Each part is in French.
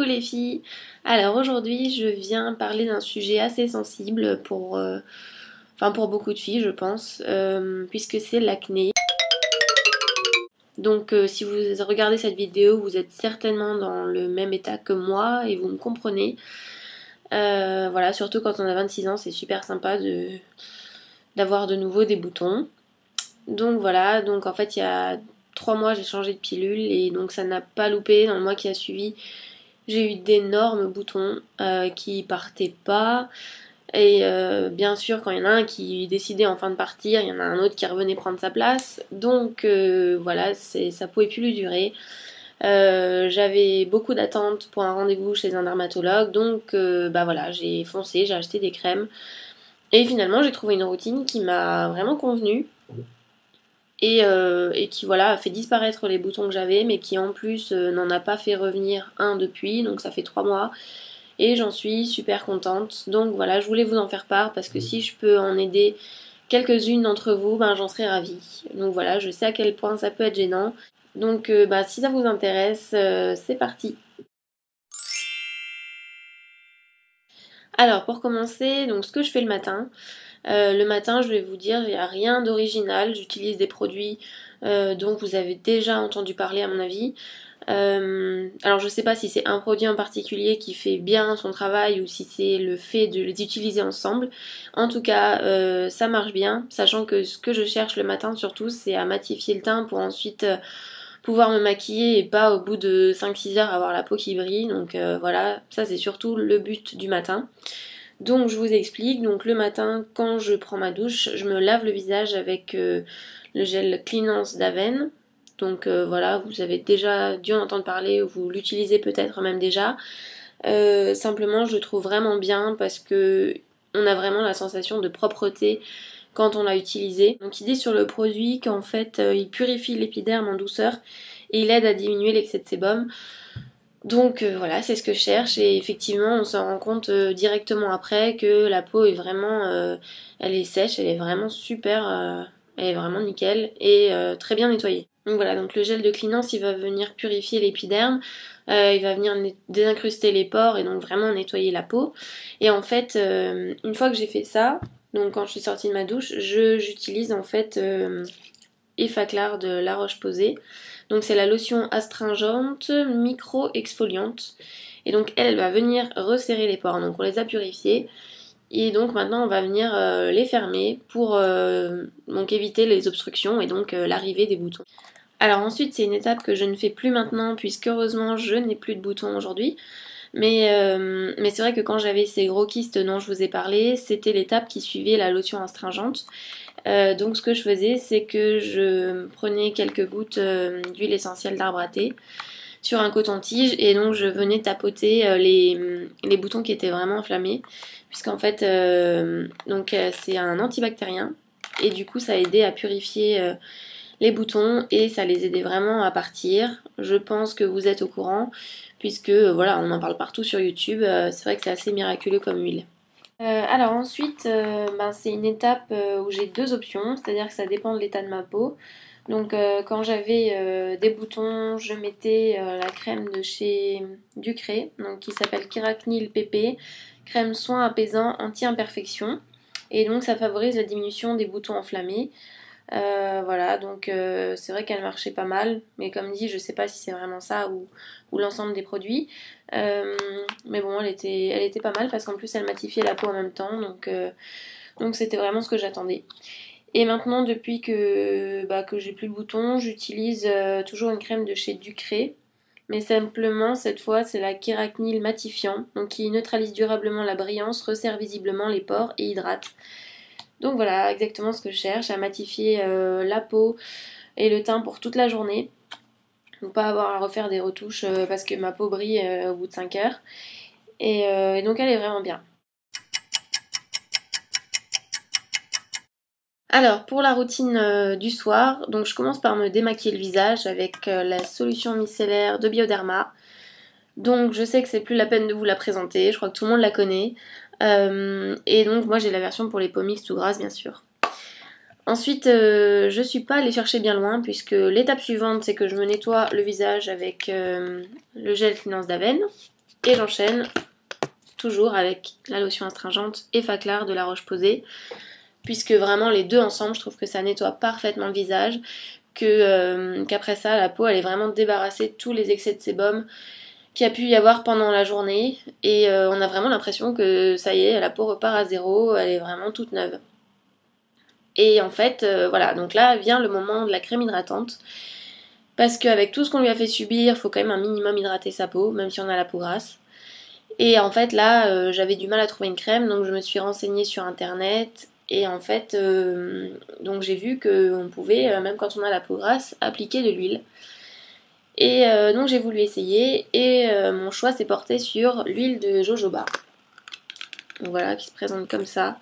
les filles. Alors aujourd'hui je viens parler d'un sujet assez sensible pour beaucoup de filles je pense, puisque c'est l'acné. Donc si vous regardez cette vidéo, vous êtes certainement dans le même état que moi et vous me comprenez. Voilà, surtout quand on a 26 ans, c'est super sympa d'avoir de nouveau des boutons. Donc voilà, donc en fait il y a 3 mois j'ai changé de pilule et donc ça n'a pas loupé. Dans le mois qui a suivi, j'ai eu d'énormes boutons qui partaient pas. Et bien sûr, quand il y en a un qui décidait enfin de partir, il y en a un autre qui revenait prendre sa place. Donc voilà, ça pouvait plus lui durer. J'avais beaucoup d'attentes pour un rendez-vous chez un dermatologue. Donc bah voilà, j'ai foncé, j'ai acheté des crèmes. Et finalement, j'ai trouvé une routine qui m'a vraiment convenu. Et qui voilà a fait disparaître les boutons que j'avais, mais qui en plus n'en a pas fait revenir un depuis, donc ça fait 3 mois. Et j'en suis super contente. Donc voilà, je voulais vous en faire part parce que si je peux en aider quelques-unes d'entre vous, ben j'en serais ravie. Donc voilà, je sais à quel point ça peut être gênant. Donc bah, si ça vous intéresse, c'est parti. Alors pour commencer, donc ce que je fais le matin je vais vous dire, il n'y a rien d'original, j'utilise des produits dont vous avez déjà entendu parler à mon avis. Alors je sais pas si c'est un produit en particulier qui fait bien son travail ou si c'est le fait de les utiliser ensemble. En tout cas ça marche bien, sachant que ce que je cherche le matin surtout c'est à matifier le teint pour ensuite pouvoir me maquiller et pas au bout de 5-6 heures avoir la peau qui brille. Donc voilà, ça c'est surtout le but du matin. Donc je vous explique, donc le matin quand je prends ma douche, je me lave le visage avec le gel Cleanance d'Aven. Donc voilà, vous avez déjà dû en entendre parler, ou vous l'utilisez peut-être même déjà. Simplement je le trouve vraiment bien parce que on a vraiment la sensation de propreté quand on l'a utilisé. Donc il dit sur le produit qu'en fait il purifie l'épiderme en douceur et il aide à diminuer l'excès de sébum. Donc voilà, c'est ce que je cherche et effectivement on s'en rend compte directement après que la peau est vraiment, elle est sèche, elle est vraiment super, elle est vraiment nickel et très bien nettoyée. Donc voilà, donc le gel de Cleanance il va venir purifier l'épiderme, il va venir désincruster les pores et donc vraiment nettoyer la peau. Et en fait, une fois que j'ai fait ça, donc quand je suis sortie de ma douche, j'utilise en fait Effaclar de La Roche-Posay. Donc c'est la lotion astringente micro-exfoliante. Et donc elle va venir resserrer les pores. Donc on les a purifiés. Et donc maintenant on va venir les fermer pour donc éviter les obstructions et donc l'arrivée des boutons. Alors ensuite c'est une étape que je ne fais plus maintenant puisque heureusement je n'ai plus de boutons aujourd'hui. Mais c'est vrai que quand j'avais ces gros kystes dont je vous ai parlé, c'était l'étape qui suivait la lotion astringente. Donc ce que je faisais, c'est que je prenais quelques gouttes d'huile essentielle d'arbre à thé sur un coton-tige et donc je venais tapoter les boutons qui étaient vraiment enflammés, puisqu'en fait c'est un antibactérien et du coup ça aidait à purifier les boutons et ça les aidait vraiment à partir. Je pense que vous êtes au courant puisque voilà, on en parle partout sur YouTube. C'est vrai que c'est assez miraculeux comme huile. Alors ensuite, c'est une étape où j'ai deux options, c'est-à-dire que ça dépend de l'état de ma peau. Donc quand j'avais des boutons, je mettais la crème de chez Ducré, donc qui s'appelle Keragnil PP, crème soin apaisant anti-imperfection. Et donc ça favorise la diminution des boutons enflammés. Voilà, donc c'est vrai qu'elle marchait pas mal, mais comme dit, je sais pas si c'est vraiment ça ou l'ensemble des produits. Mais bon, elle était pas mal parce qu'en plus elle matifiait la peau en même temps, donc c'était vraiment ce que j'attendais. Et maintenant, depuis que j'ai plus de boutons, j'utilise toujours une crème de chez Ducré, mais simplement cette fois c'est la Keragnil matifiant, donc qui neutralise durablement la brillance, resserre visiblement les pores et hydrate. Donc voilà, exactement ce que je cherche, à matifier la peau et le teint pour toute la journée. Donc pas avoir à refaire des retouches parce que ma peau brille au bout de 5 heures. Et donc elle est vraiment bien. Alors pour la routine du soir, donc je commence par me démaquiller le visage avec la solution micellaire de Bioderma. Donc je sais que c'est plus la peine de vous la présenter, je crois que tout le monde la connaît. Et donc moi j'ai la version pour les peaux mixtes ou grasses bien sûr. Ensuite, je suis pas allée chercher bien loin puisque l'étape suivante c'est que je me nettoie le visage avec le gel Cleanance d'Aven. Et j'enchaîne toujours avec la lotion astringente Effaclar de La Roche-Posay, puisque vraiment les deux ensemble, je trouve que ça nettoie parfaitement le visage, qu'après ça, la peau elle est vraiment débarrassée de tous les excès de sébum qu'il y a pu y avoir pendant la journée, et on a vraiment l'impression que ça y est, la peau repart à zéro, elle est vraiment toute neuve. Et en fait, voilà, donc là vient le moment de la crème hydratante, parce qu'avec tout ce qu'on lui a fait subir, il faut quand même un minimum hydrater sa peau, même si on a la peau grasse. Et en fait là, j'avais du mal à trouver une crème, donc je me suis renseignée sur internet, et en fait, donc j'ai vu qu'on pouvait, même quand on a la peau grasse, appliquer de l'huile. Et donc j'ai voulu essayer, et mon choix s'est porté sur l'huile de jojoba. Donc voilà, qui se présente comme ça.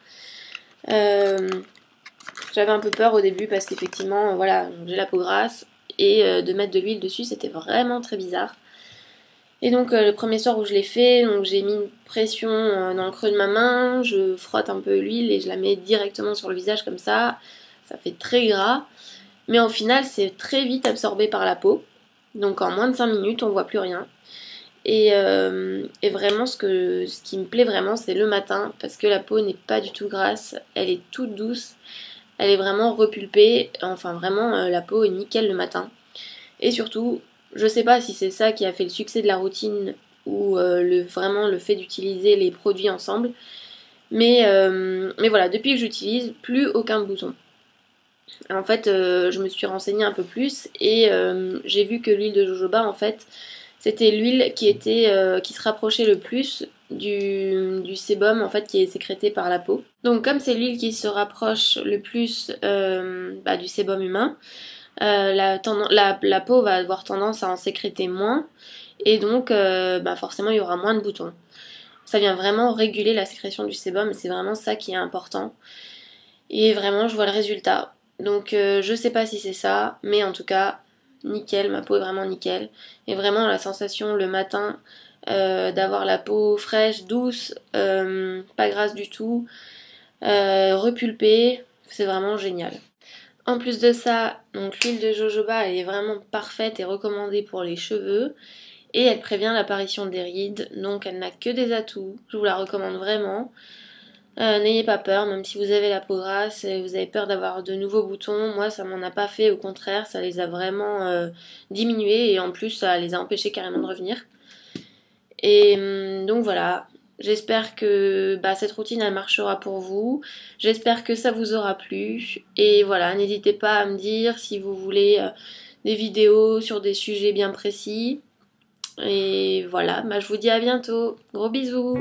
J'avais un peu peur au début parce qu'effectivement, voilà, j'ai la peau grasse, et de mettre de l'huile dessus, c'était vraiment très bizarre. Et donc le premier soir où je l'ai fait, donc j'ai mis une pression dans le creux de ma main, je frotte un peu l'huile et je la mets directement sur le visage comme ça fait très gras, mais au final c'est très vite absorbé par la peau, donc en moins de 5 minutes on voit plus rien. Et vraiment ce qui me plaît vraiment c'est le matin, parce que la peau n'est pas du tout grasse, elle est toute douce, elle est vraiment repulpée, enfin vraiment la peau est nickel le matin. Et surtout, je sais pas si c'est ça qui a fait le succès de la routine ou vraiment le fait d'utiliser les produits ensemble, mais voilà, depuis que j'utilise, plus aucun bouton. En fait, je me suis renseignée un peu plus, et j'ai vu que l'huile de jojoba, en fait, c'était l'huile qui se rapprochait le plus du sébum en fait qui est sécrété par la peau. Donc comme c'est l'huile qui se rapproche le plus du sébum humain, la peau va avoir tendance à en sécréter moins, et donc forcément il y aura moins de boutons. Ça vient vraiment réguler la sécrétion du sébum, et c'est vraiment ça qui est important. Et vraiment je vois le résultat. Donc je sais pas si c'est ça, mais en tout cas nickel, ma peau est vraiment nickel. Et vraiment la sensation le matin d'avoir la peau fraîche, douce, pas grasse du tout, repulpée, c'est vraiment génial. En plus de ça, donc l'huile de jojoba elle est vraiment parfaite et recommandée pour les cheveux, et elle prévient l'apparition des rides, donc elle n'a que des atouts, je vous la recommande vraiment. N'ayez pas peur, même si vous avez la peau grasse et vous avez peur d'avoir de nouveaux boutons, moi ça m'en a pas fait, au contraire ça les a vraiment diminués, et en plus ça les a empêchés carrément de revenir. Et donc voilà, j'espère que cette routine elle marchera pour vous, j'espère que ça vous aura plu, et voilà, n'hésitez pas à me dire si vous voulez des vidéos sur des sujets bien précis. Et voilà, je vous dis à bientôt, gros bisous.